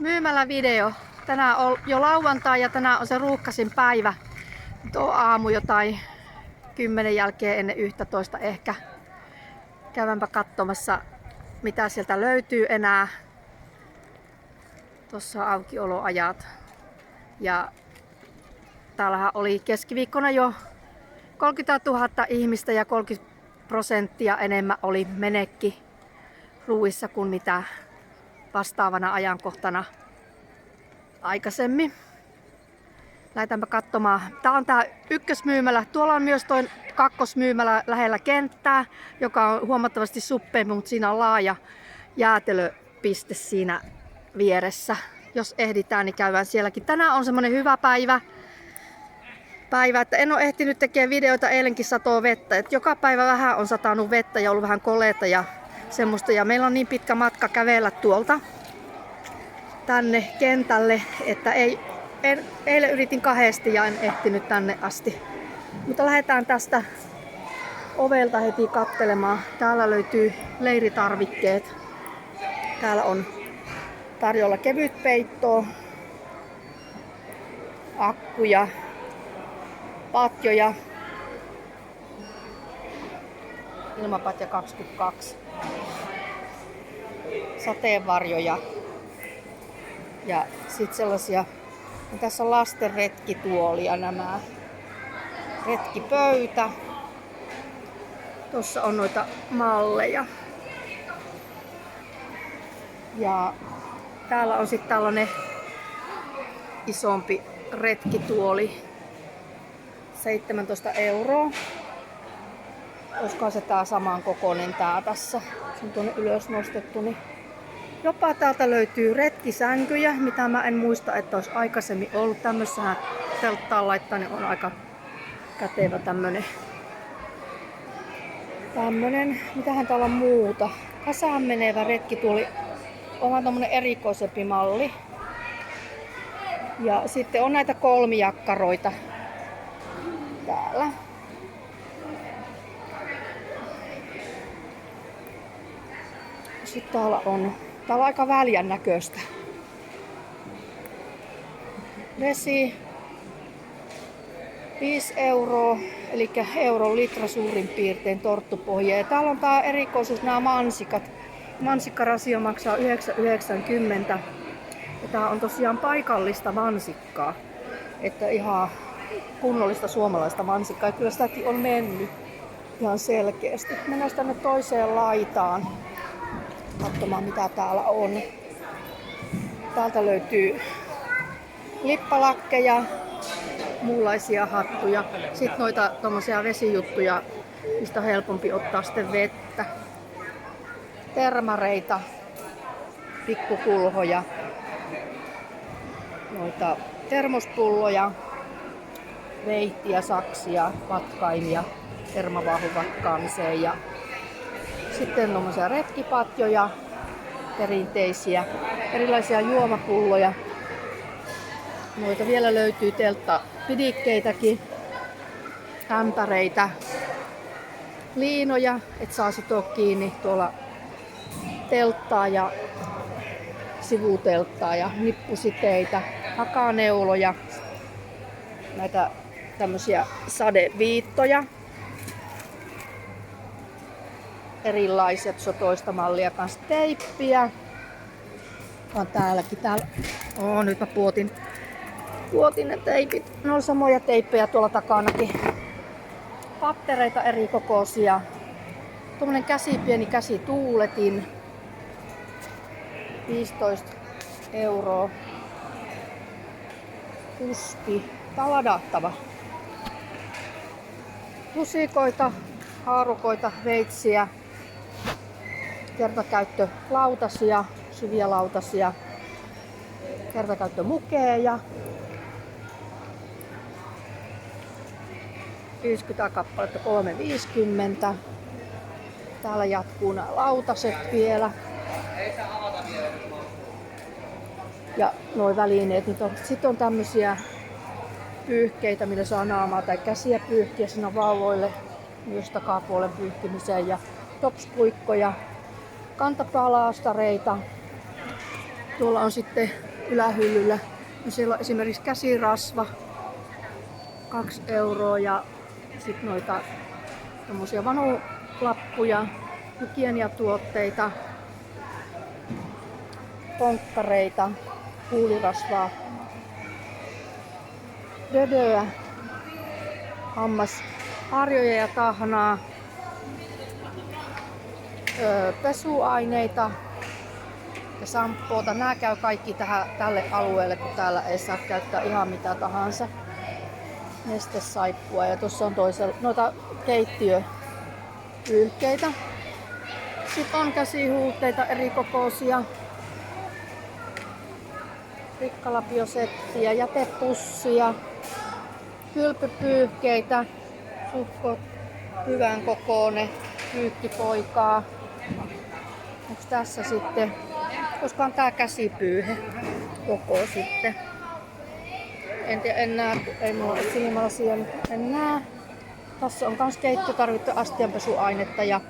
Myymälävideo. Tänään on jo lauantai ja tänään on se ruuhkasin päivä. Nyt on aamu jotain 10 jälkeen ennen 11 ehkä. Käydäänpä katsomassa mitä sieltä löytyy enää. Tuossa on aukioloajat. Ja täällähän oli keskiviikkona jo 30 000 ihmistä ja 30% enemmän oli menekki ruuissa kuin mitä vastaavana ajankohtana aikaisemmin. Lähdetäänpä katsomaan. Tää on tää ykkösmyymälä. Tuolla on myös toi kakkosmyymälä lähellä kenttää, joka on huomattavasti suppeampi, mutta siinä on laaja jäätelöpiste siinä vieressä. Jos ehditään, niin käydään sielläkin. Tänään on semmonen hyvä päivä, että en ole ehtinyt tekemään videoita. Eilenkin satoo vettä. Et joka päivä vähän on satanut vettä ja ollut vähän koleeta ja semmoista. Ja meillä on niin pitkä matka kävellä tuolta tänne kentälle, että eilen yritin 2 ja en ehtinyt tänne asti. Mutta lähdetään tästä ovelta heti katselemaan. Täällä löytyy leiritarvikkeet. Täällä on tarjolla kevytpeittoa, akkuja, patjoja, ilmapatja 22, sateenvarjoja ja sitten sellaisia. Tässä on lasten retkituolia, nämä retkipöytä. Tuossa on noita malleja. Ja täällä on sitten tällainen isompi retkituoli. 17 €. Olisikohan se tää saman kokoinen tää tässä. Se on tuonne ylös nostettu. Niin jopa täältä löytyy retkisänkyjä, mitä mä en muista, että olisi aikaisemmin ollut. Tämmössähän telttaan laittaa, niin on aika kätevä tämmönen. Mitähän täällä on muuta? Kasaan menevä retkituoli. Onhan tommonen erikoisempi malli. Ja sitten on näitä kolmijakkaroita täällä. Sitten täällä on aika väljän näköistä. Vesi 5 €, eli euron litra suurin piirtein torttupohja. Ja täällä on tää erikoisuus, nämä mansikat. Mansikkarasio maksaa 9,90 €. Ja tää on tosiaan paikallista mansikkaa. Että ihan kunnollista suomalaista mansikkaa. Ja kyllä sitäkin on mennyt ihan selkeästi. Mennään tänne toiseen laitaan katsomaan mitä täällä on. Täältä löytyy lippalakkeja, muunlaisia hattuja. Sitten noita tommosia vesijuttuja, mistä on helpompi ottaa sitten vettä. Termareita, pikkukulhoja, noita termospulloja, veittiä, saksia, vatkaimia termavahun vatkaamiseen ja sitten tommosia retkipatjoja, perinteisiä, erilaisia juomapulloja. Noita vielä löytyy telttapidikkeitäkin, ämpäreitä, liinoja, et saa sitoa kiinni tuolla telttaa ja sivutelttaa ja nippusiteitä, hakaneuloja, näitä tämmösiä sadeviittoja. Erilaiset, se on toista mallia kanssa teippiä. On täälläkin. Nyt mä puotin ne teipit. Ne on samoja teippejä tuolla takanakin. Pattereita eri kokoisia. Tuommoinen pieni käsituuletin. 15 €. Pussi. Tää on ladattava. Lusikoita, haarukoita, veitsiä. Kertakäyttölautasia, syviä lautasia, kertakäyttömukeja, 50 kappaletta, 3,50. Täällä jatkuu nämä lautaset vielä. Ja nuo välineet. Sitten on tämmösiä pyyhkeitä, millä saa naamaa tai käsiä pyyhkiä siinä vauvoille myös takapuolen pyyhkimiseen. Ja topspuikkoja, kantapalaastareita. Tuolla on sitten ylähyllyllä. No siellä on esimerkiksi käsirasva 2 € ja sitten noita tommosia vanulappuja, hygieniatuotteita, ponkkareita, kuulirasvaa, dödöä, hammasharjoja ja tahnaa, pesuaineita ja shampoota. Nämä käy kaikki tälle alueelle, kun täällä ei saa käyttää ihan mitä tahansa. Nestesaippua ja tuossa on toisella noita keittiöpyyhkeitä. Sitten on käsihuuteita eri kokoisia. Rikkalapiosettiä, jätepussia, kylpypyyhkeitä, suhkot hyvän kokoinen, pyykkipoikaa. Onks tässä sitten, koska on tää käsipyyhe koko sitten. En näe, ei mulla ole silmälasia, en näe. Tässä on kans keittotarvittu astianpesuainetta ja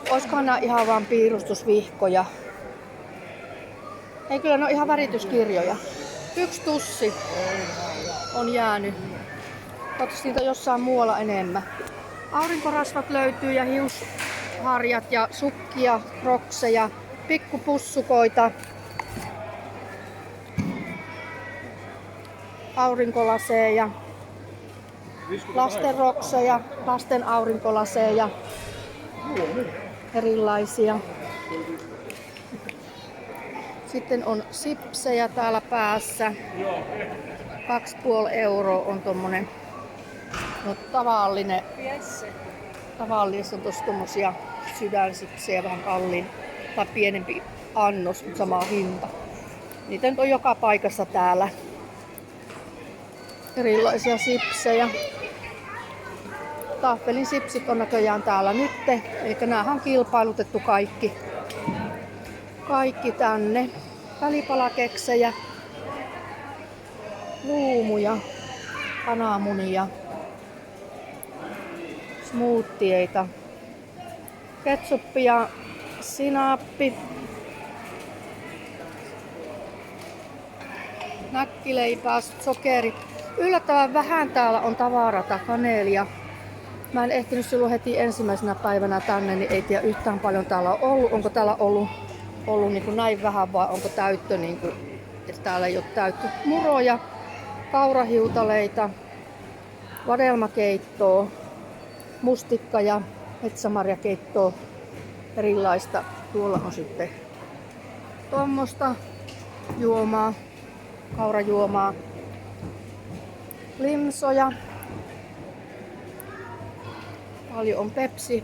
oiskohan nää ihan vaan piirustusvihkoja. Ei, kyllä ne on ihan värityskirjoja. 1 tussi on jäänyt. Toivottavasti niitä jossain muualla enemmän. Aurinkorasvat löytyy ja hiusharjat ja sukkia, krokseja, pikkupussukoita, aurinkolaseja, lasten rokseja, lasten aurinkolaseja, erilaisia. Sitten on sipsejä täällä päässä. 2,5 € on tommonen tavallinen. Tavallisesti on tossa tommosia sydänsipsejä, vähän kalliin tai pienempi annos, mutta sama hinta. Niitä nyt on joka paikassa täällä. Erilaisia sipsejä. Tahvelin sipsit on näköjään täällä nyt. Eli näähän on kilpailutettu kaikki tänne. Välipalakeksejä, luumuja, kananmunia, smoothieita, ketsuppi ja sinappi, näkkileipää, sokerit. Yllättävän vähän täällä on tavarata, kaneelia. Mä en ehtinyt silloin heti ensimmäisenä päivänä tänne, niin ei tiedä yhtään paljon täällä on ollut. Onko täällä ollut niin kuin näin vähän vai onko täyttö, niin kuin, että täällä ei ole täyttö. Muroja, kaurahiutaleita, vadelmakeittoa, mustikka- ja metsämarjakeittoa, erilaista. Tuolla on sitten tuommoista juomaa, kaurajuomaa, limsoja. Paljon on Pepsi,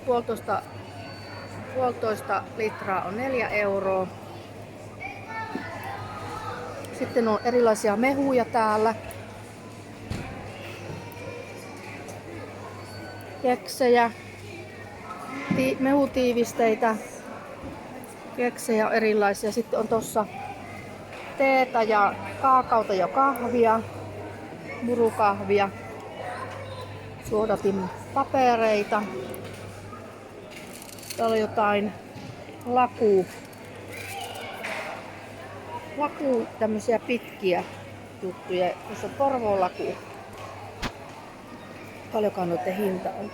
1,5 litraa on 4 €. Sitten on erilaisia mehuja täällä. Keksejä, mehutiivisteitä, keksejä erilaisia. Sitten on tossa teetä ja kaakaota ja kahvia, murukahvia, suodatin papereita. Täällä on jotain laku tämmöisiä pitkiä juttuja. Tuossa on Porvoon laku. Paljonkaan noiden hinta on.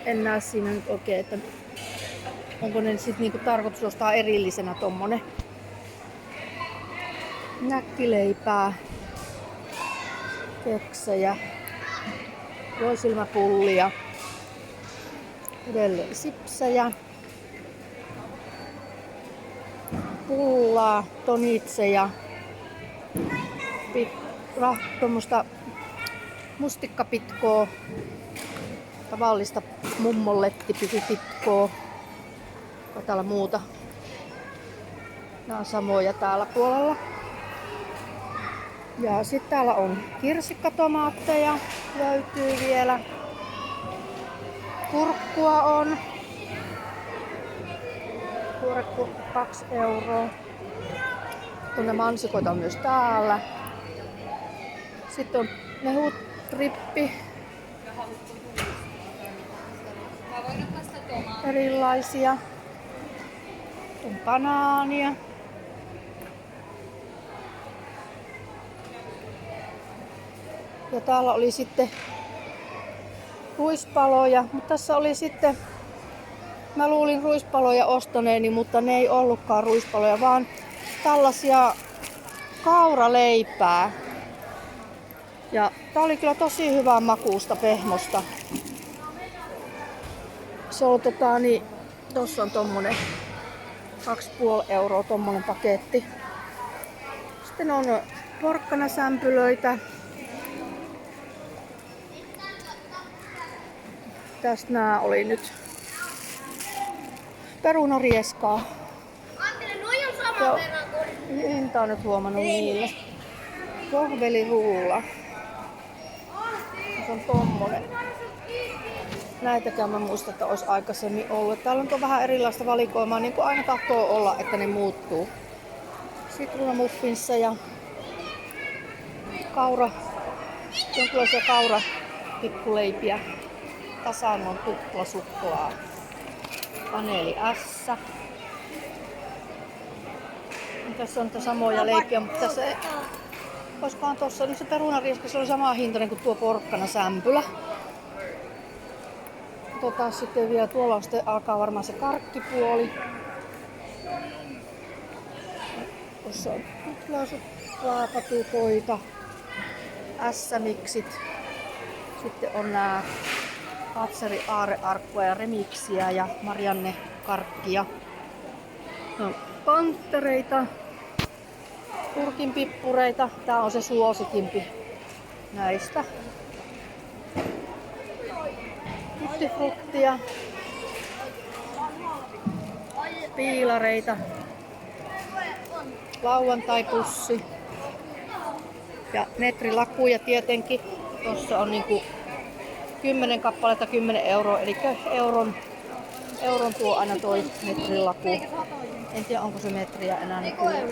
En näe siinä nyt oikein, että onko ne sit niinku tarkoitus ostaa erillisenä tommonen. Näkkileipää, keksejä, voisilmäpullia. Edelleen sipsejä, pullaa, tonitseja, tuommoista mustikkapitkoa, tavallista mummonlettipitkoa. Onko täällä muuta? Nämä on samoja täällä puolella. Ja sitten täällä on kirsikkatomaatteja, löytyy vielä. Kurkkua on. Tuorekurkku 2 €. Tuonne mansikoita on myös täällä. Sitten on mehutrippi. Erilaisia. On banaania. Ja täällä oli sitten ruispaloja, mutta tässä oli sitten, mä luulin ruispaloja ostaneeni, mutta ne ei ollutkaan ruispaloja, vaan tällaisia kauraleipää. Ja tää oli kyllä tosi hyvää makuusta pehmosta. Se on tossa on tommonen 2,5 € tommonen paketti. Sitten on porkkanasämpylöitä. Tästä nää oli nyt perunarieskaa. Anttele, noi on saman verran kuin... Hinta on nyt huomannut niille. Kohveliruulla. Se on tommonen. Näitäkään mä muistan, että olisi aikaisemmin ollut. Täällä on vähän erilaista valikoimaa, niin kuin aina tahtoo olla, että ne muuttuu. Sitruunamuffinsa jonkinlaisia kaurapikkuleipiä. Tasangon tuplasuklaa. Paneeli S. Tässä on samoja leipiä, mutta tässä ei... Olisikohan tossa nyt se perunarieska, se on sama hintainen kuin tuo porkkanasämpylä. Sitten vielä tuolla on sitten, alkaa varmaan se karkkipuoli. Tuossa on tuplasuklaapatukoita, S-miksit. Sitten on nää Hatseri aarearkkua ja remiksiä ja Marianne karkkia. No, panttereita, kurkinpippureita. Tää on se suosikimpi näistä. Tuttifruktia, piilareita, lauantaipussi ja metrilakuja tietenkin. Tuossa on niinku 10 kappaletta 10 €, eli euron tuo aina toi metrilaku. En tiedä onko se metriä enää nykyään.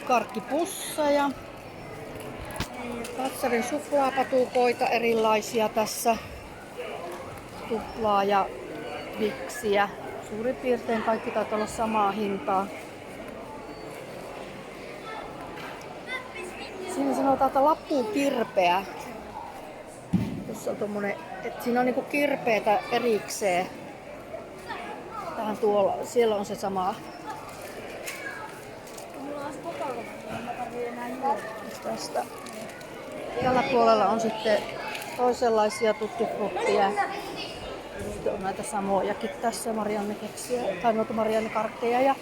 Karkkipusseja. Hatsarin suklaapatukoita erilaisia tässä. Tuplaa ja viksiä. Suurin piirtein kaikki taitaa olla samaa hintaa. Siinä sanotaan, että lappukirpeä. Tuossa on tommonen, että siinä on niinku kirpeetä erikseen. Tähän tuolla, siellä on se sama. Tästä. Tällä puolella on sitten toisenlaisia tuttifruttia. Sitten on näitä samojakin tässä Marianne-keksiä, tai noita Marianne-karkkeja. Ja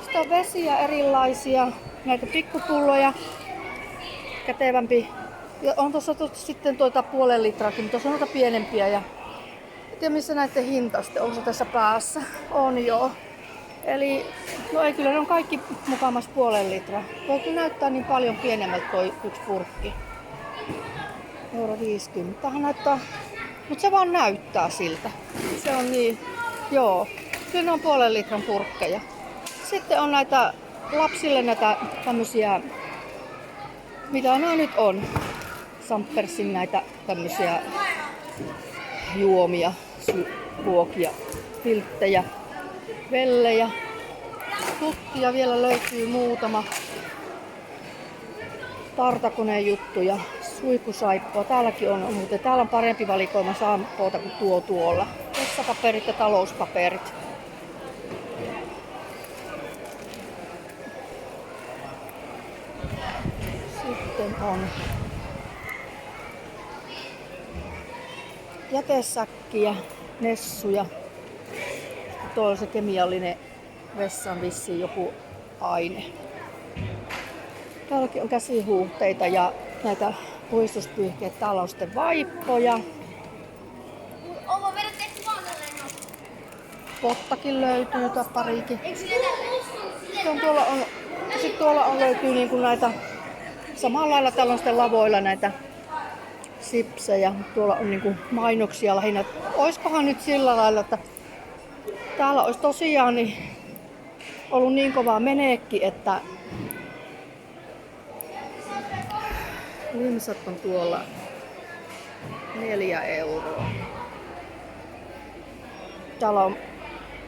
sitten on vesiä erilaisia, näitä pikkupulloja, kätevämpi. Ja on tuossa sitten puolen litraakin, mutta tuossa on noita pienempiä. Ja en tiedä missä näiden hinta sitten, onko se tässä päässä? On joo. Eli no ei, kyllä ne on kaikki mukamas puolen litraa. Voi kyllä näyttää niin paljon pienemmältä toi yksi purkki. 1,50 €. Tähän näyttää, mutta se vaan näyttää siltä. Se on niin, joo. Kyllä ne on puolen litran purkkeja. Sitten on näitä lapsille näitä tämmösiä, mitä nämä nyt on. Sampersin näitä tämmösiä juomia, ruokia, pilttejä, vellejä. Tuttia vielä löytyy muutama. Tartakoneen juttuja, suihkusaippua. Täälläkin on, mutta täällä on parempi valikoima samppoota kuin tuolla. Vessapaperit ja talouspaperit. Sitten on jätesäkkiä, nessuja. Tuolla on se kemiallinen vessan vissiin joku aine. Täälläkin on käsihuuhteita ja näitä puistuspyyhkeitä. Täällä on sitten vaippoja. Onko verran tehty vaan tälleen? Pottakin löytyy tai parikin. Sitten tuolla löytyy niinku näitä, samalla lailla täällä on sitten lavoilla näitä sipsejä. Tuolla on niinku mainoksia lähinnä. Oiskohan nyt sillä lailla, että täällä olisi tosiaan ollut niin kovaa meneekki, että limsat on tuolla 4 €. Täällä on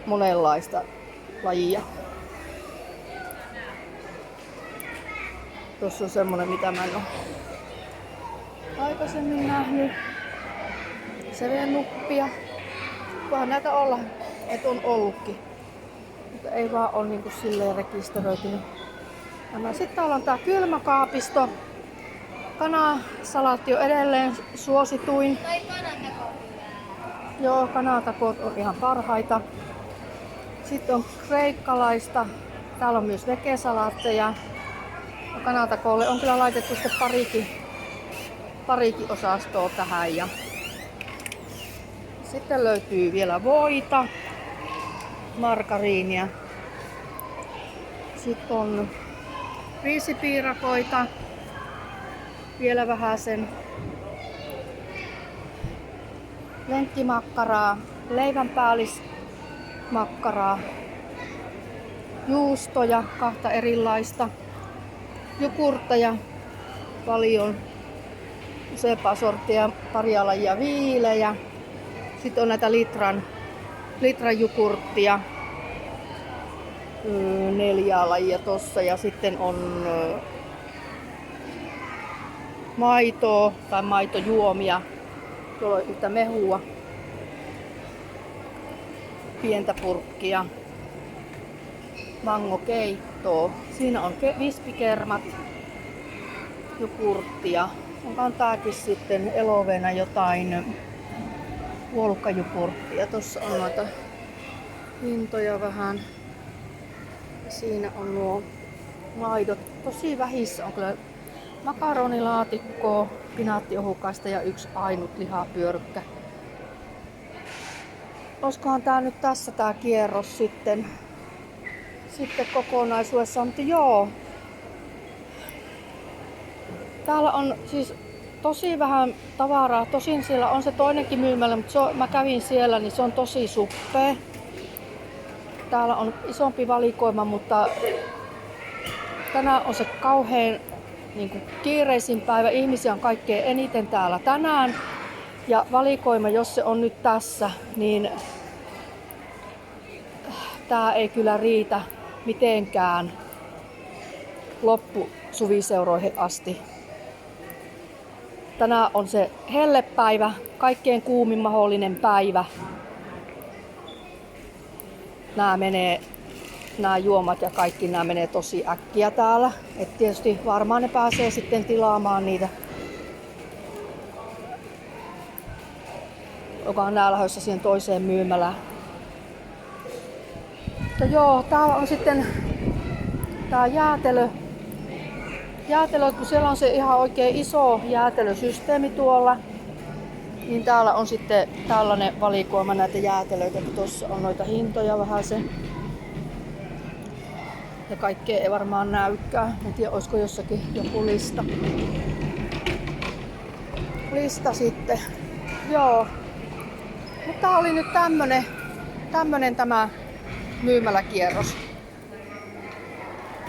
monenlaista lajia. Tuossa on semmonen, mitä mä en oo aikaisemmin nähnyt. CV-nuppia. Voihan näitä olla, että on ollutkin. Mutta ei vaan ole niinku silleen rekisteröitynyt. Sitten täällä on tää kylmäkaapisto. Kanasalaatti on edelleen suosituin. Tai kanantako. Joo, kanantakot on ihan parhaita. Sitten on kreikkalaista. Täällä on myös vegesalaatteja. Kanantakolle on kyllä laitettu sitten parikin osastoa tähän. Ja sitten löytyy vielä voita, margariinia. Sitten on riisipiirakoita, vielä vähäsen lenkkimakkaraa, leivänpäällismakkaraa, juustoja, 2 erilaista, jogurtteja paljon, useampaa sorttia, paria lajia viilejä. Sitten on näitä litran jogurttia, 4 lajia tossa, ja sitten on maitoa tai maitojuomia. Tuolla on yhtä mehua, pientä purkkia, mangokeittoa. Siinä on vispikermat, jogurttia. On tääkin sitten elovena jotain puolukkajogurttia. Tuossa on noita hintoja vähän. Siinä on nuo maidot. Tosi vähissä on kyllä makaronilaatikkoa, pinaattiohukaista ja 1 ainut lihapyörykkä. Olisikohan tää nyt tässä tää kierros sitten kokonaisuudessaan, mutta joo. Täällä on siis tosi vähän tavaraa. Tosin siellä on se toinenkin myymälä, mutta mä kävin siellä, niin se on tosi suppea. Täällä on isompi valikoima, mutta tänään on se kauhean kiireisin päivä. Ihmisiä on kaikkein eniten täällä tänään. Ja valikoima, jos se on nyt tässä, niin tää ei kyllä riitä mitenkään loppusuviseuroihin asti. Tänään on se hellepäivä, kaikkein kuumin mahdollinen päivä. Nämä juomat ja kaikki nämä menee tosi äkkiä täällä. Et tietysti varmaan ne pääsee sitten tilaamaan niitä. Onkohan nää lähdössä siihen toiseen myymälään. Mutta joo, täällä on sitten tää jäätelö, kun siellä on se ihan oikein iso jäätelösysteemi tuolla, niin täällä on sitten tällainen valikoima näitä jäätelöitä, kun tuossa on noita hintoja vähän se. Ja kaikkea ei varmaan näykään. En tiedä, olisiko jossakin joku lista sitten. Joo. Mutta tää oli nyt tämmönen tämä myymäläkierros.